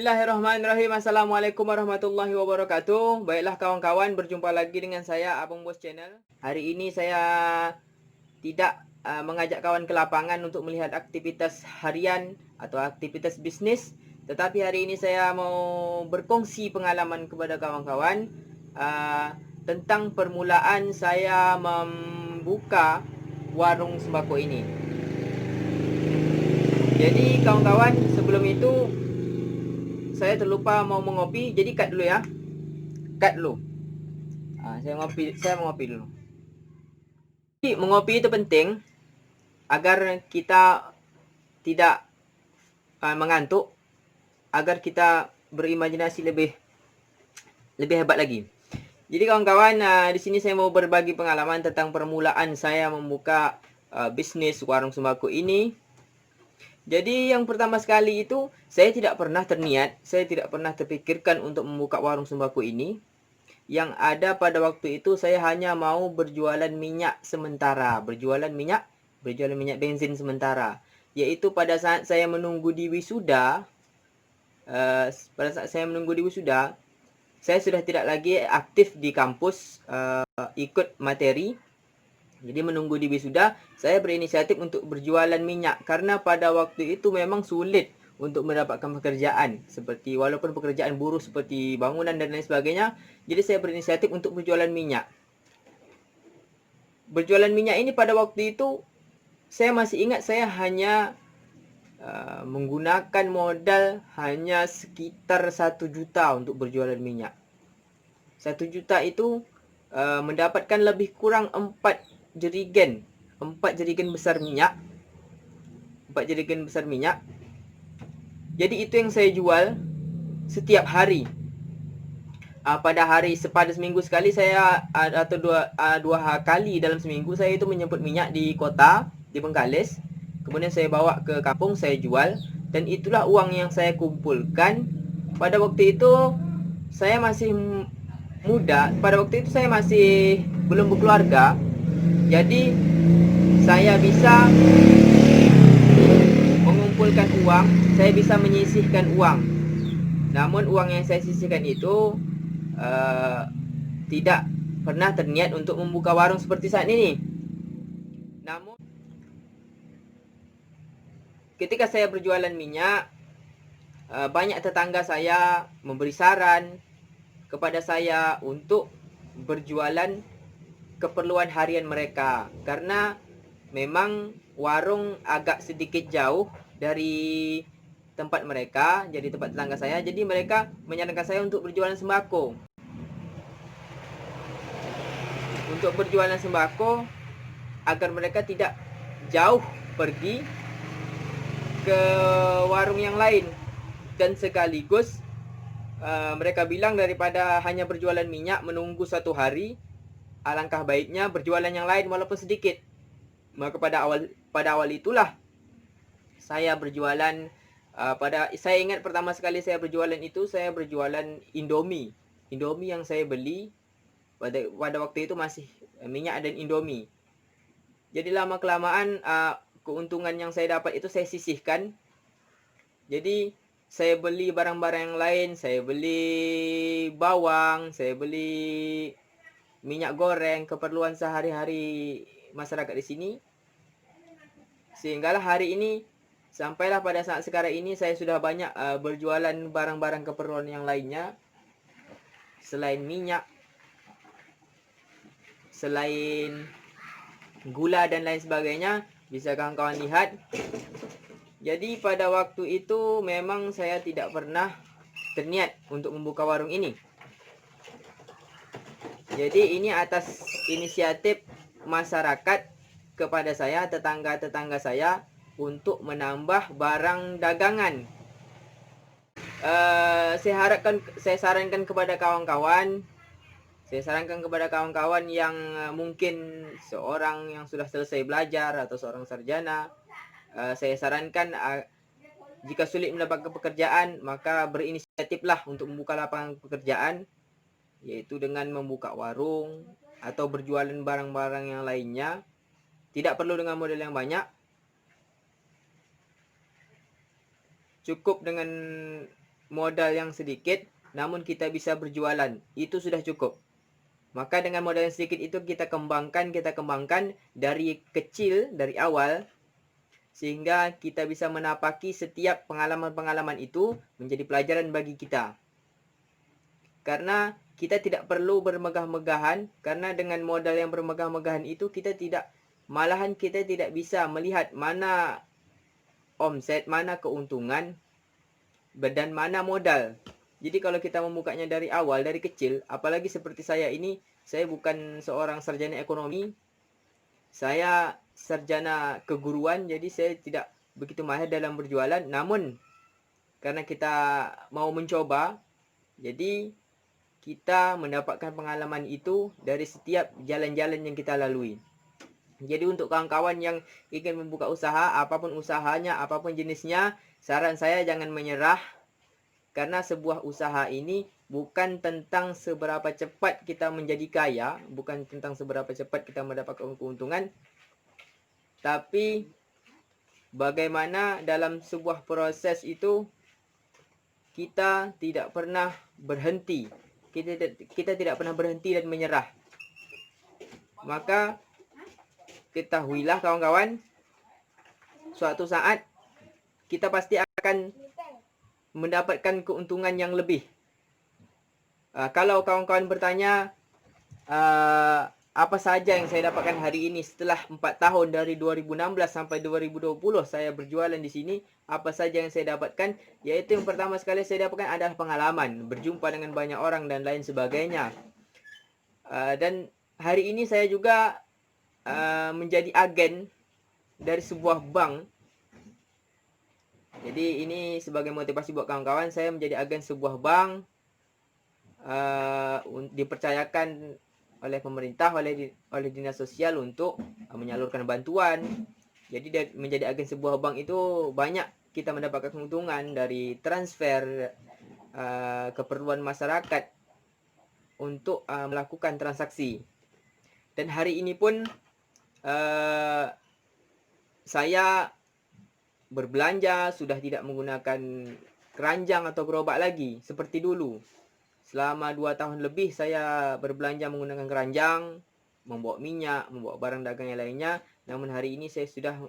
Bismillahirrahmanirrahim. Assalamualaikum warahmatullahi wabarakatuh. Baiklah kawan-kawan, berjumpa lagi dengan saya Abang Bos Channel. Hari ini saya tidak mengajak kawan ke lapangan untuk melihat aktivitas harian atau aktivitas bisnis, tetapi hari ini saya mau berkongsi pengalaman kepada kawan-kawan tentang permulaan saya membuka warung sembako ini. Jadi kawan-kawan, sebelum itu saya terlupa mau mengopi, jadi cut dulu ya. Cut dulu. Saya mengopi dulu. Jadi mengopi itu penting agar kita tidak mengantuk, agar kita berimajinasi lebih hebat lagi. Jadi kawan-kawan, di sini saya mau berbagi pengalaman tentang permulaan saya membuka bisnis warung sembako ini. Jadi yang pertama sekali itu, saya tidak pernah terniat, saya tidak pernah terpikirkan untuk membuka warung sembako ini. Yang ada pada waktu itu saya hanya mau berjualan minyak sementara, berjualan minyak bensin sementara. Yaitu pada saat saya menunggu di wisuda, saya sudah tidak lagi aktif di kampus ikut materi. Jadi menunggu di wisuda, saya berinisiatif untuk berjualan minyak. Karena pada waktu itu memang sulit untuk mendapatkan pekerjaan. Seperti walaupun pekerjaan buruh seperti bangunan dan lain sebagainya. Jadi saya berinisiatif untuk berjualan minyak. Berjualan minyak ini pada waktu itu, saya masih ingat saya hanya menggunakan modal hanya sekitar 1 juta untuk berjualan minyak. 1 juta itu mendapatkan lebih kurang 4 jerigen besar minyak. 4 jerigen besar minyak. Jadi itu yang saya jual setiap hari. Pada seminggu sekali saya atau dua kali dalam seminggu saya itu menjemput minyak di kota, di Bengkalis. Kemudian saya bawa ke kampung, saya jual, dan itulah uang yang saya kumpulkan. Pada waktu itu saya masih muda, pada waktu itu saya masih belum berkeluarga. Jadi saya bisa mengumpulkan uang, saya bisa menyisihkan uang. Namun uang yang saya sisihkan itu tidak pernah terniat untuk membuka warung seperti saat ini. Namun ketika saya berjualan minyak, banyak tetangga saya memberi saran kepada saya untuk berjualan keperluan harian mereka, karena memang warung agak sedikit jauh dari tempat mereka, jadi tempat tetangga saya. Jadi mereka menyarankan saya untuk berjualan sembako. Untuk berjualan sembako agar mereka tidak jauh pergi ke warung yang lain, dan sekaligus mereka bilang daripada hanya berjualan minyak menunggu 1 hari, alangkah baiknya berjualan yang lain walaupun sedikit. Maka pada awal itulah saya berjualan. Saya ingat pertama sekali saya berjualan itu, saya berjualan Indomie yang saya beli pada waktu itu masih minyak dan Indomie. Jadi lama kelamaan keuntungan yang saya dapat itu saya sisihkan. Jadi saya beli barang-barang yang lain, saya beli bawang, saya beli minyak goreng, keperluan sehari-hari masyarakat di sini. Sehinggalah hari ini, sampailah pada saat sekarang ini saya sudah banyak berjualan barang-barang keperluan yang lainnya. Selain minyak, selain gula dan lain sebagainya, bisa kawan-kawan lihat. Jadi pada waktu itu memang saya tidak pernah terniat untuk membuka warung ini. Jadi ini atas inisiatif masyarakat kepada saya, tetangga-tetangga saya, untuk menambah barang dagangan. Saya sarankan kepada kawan-kawan, yang mungkin seorang yang sudah selesai belajar atau seorang sarjana, saya sarankan jika sulit mendapatkan pekerjaan, maka berinisiatiflah untuk membuka lapangan pekerjaan, yaitu dengan membuka warung atau berjualan barang-barang yang lainnya. Tidak perlu dengan modal yang banyak, cukup dengan modal yang sedikit, namun kita bisa berjualan. Itu sudah cukup. Maka dengan modal yang sedikit itu kita kembangkan dari kecil, dari awal, sehingga kita bisa menapaki setiap pengalaman-pengalaman itu menjadi pelajaran bagi kita. Karena kita tidak perlu bermegah-megahan, karena dengan modal yang bermegah-megahan itu malahan kita tidak bisa melihat mana omset, mana keuntungan, dan mana modal. Jadi kalau kita membukanya dari awal, dari kecil, apalagi seperti saya ini, saya bukan seorang sarjana ekonomi, saya sarjana keguruan, jadi saya tidak begitu mahir dalam berjualan. Namun, karena kita mau mencoba, jadi kita mendapatkan pengalaman itu dari setiap jalan-jalan yang kita lalui. Jadi untuk kawan-kawan yang ingin membuka usaha, apapun usahanya, apapun jenisnya, saran saya jangan menyerah. Karena sebuah usaha ini bukan tentang seberapa cepat kita menjadi kaya, bukan tentang seberapa cepat kita mendapatkan keuntungan, tapi bagaimana dalam sebuah proses itu kita tidak pernah berhenti. Kita tidak pernah berhenti dan menyerah. Maka ketahuilah kawan-kawan, suatu saat kita pasti akan mendapatkan keuntungan yang lebih. Kalau kawan-kawan bertanya apa saja yang saya dapatkan hari ini setelah 4 tahun dari 2016 sampai 2020 saya berjualan di sini, apa saja yang saya dapatkan? Yaitu yang pertama sekali saya dapatkan adalah pengalaman, berjumpa dengan banyak orang dan lain sebagainya. Dan hari ini saya juga menjadi agen dari sebuah bank. Jadi ini sebagai motivasi buat kawan-kawan, saya menjadi agen sebuah bank, dipercayakan oleh pemerintah, oleh dinas sosial untuk menyalurkan bantuan. Jadi menjadi agen sebuah bank itu banyak kita mendapatkan keuntungan dari transfer keperluan masyarakat untuk melakukan transaksi. Dan hari ini pun saya berbelanja sudah tidak menggunakan keranjang atau gerobak lagi seperti dulu. Selama 2 tahun lebih saya berbelanja menggunakan keranjang, membawa minyak, membawa barang dagang yang lainnya. Namun hari ini saya sudah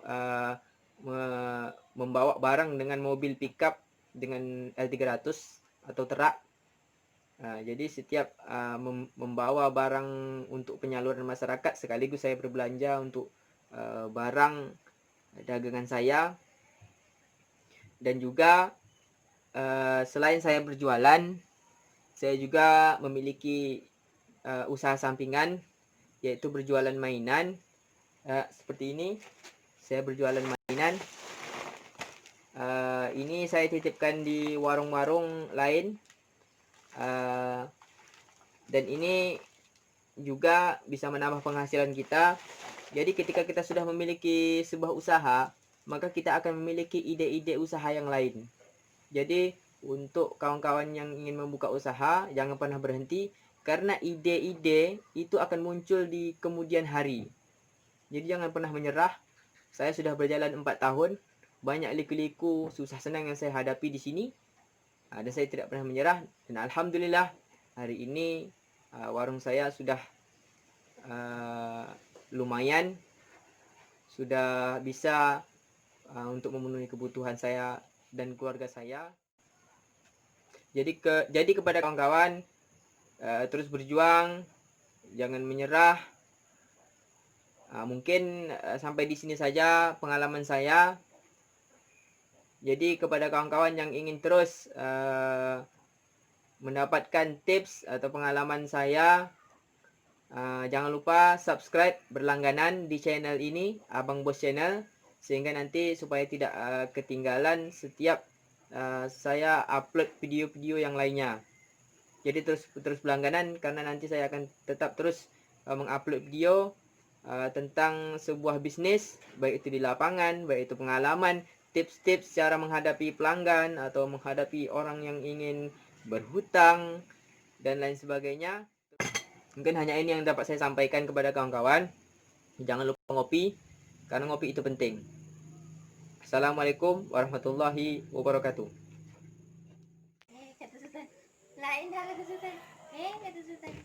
membawa barang dengan mobil pickup dengan L300 atau terak. Jadi setiap membawa barang untuk penyaluran masyarakat, sekaligus saya berbelanja untuk barang dagangan saya. Dan juga selain saya berjualan, saya juga memiliki usaha sampingan, yaitu berjualan mainan. Seperti ini, saya berjualan mainan. Ini saya titipkan di warung-warung lain. Dan ini juga bisa menambah penghasilan kita. Jadi ketika kita sudah memiliki sebuah usaha, maka kita akan memiliki ide-ide usaha yang lain. Jadi untuk kawan-kawan yang ingin membuka usaha, jangan pernah berhenti, karena ide-ide itu akan muncul di kemudian hari. Jadi jangan pernah menyerah. Saya sudah berjalan 4 tahun, banyak liku-liku, susah senang yang saya hadapi di sini, dan saya tidak pernah menyerah. Dan alhamdulillah hari ini warung saya sudah lumayan, sudah bisa untuk memenuhi kebutuhan saya dan keluarga saya. Jadi kepada kawan-kawan, terus berjuang, jangan menyerah. Mungkin sampai di sini saja pengalaman saya. Jadi kepada kawan-kawan yang ingin terus mendapatkan tips atau pengalaman saya, jangan lupa subscribe berlangganan di channel ini, Abang Bos Channel, sehingga nanti supaya tidak ketinggalan setiap saya upload video-video yang lainnya. Jadi terus berlangganan, karena nanti saya akan tetap terus mengupload video tentang sebuah bisnis, baik itu di lapangan, baik itu pengalaman, tips-tips cara menghadapi pelanggan atau menghadapi orang yang ingin berhutang dan lain sebagainya. Mungkin hanya ini yang dapat saya sampaikan kepada kawan-kawan. Jangan lupa ngopi, karena ngopi itu penting. Assalamualaikum warahmatullahi wabarakatuh. Lain dah kata sultan. Kata sultan.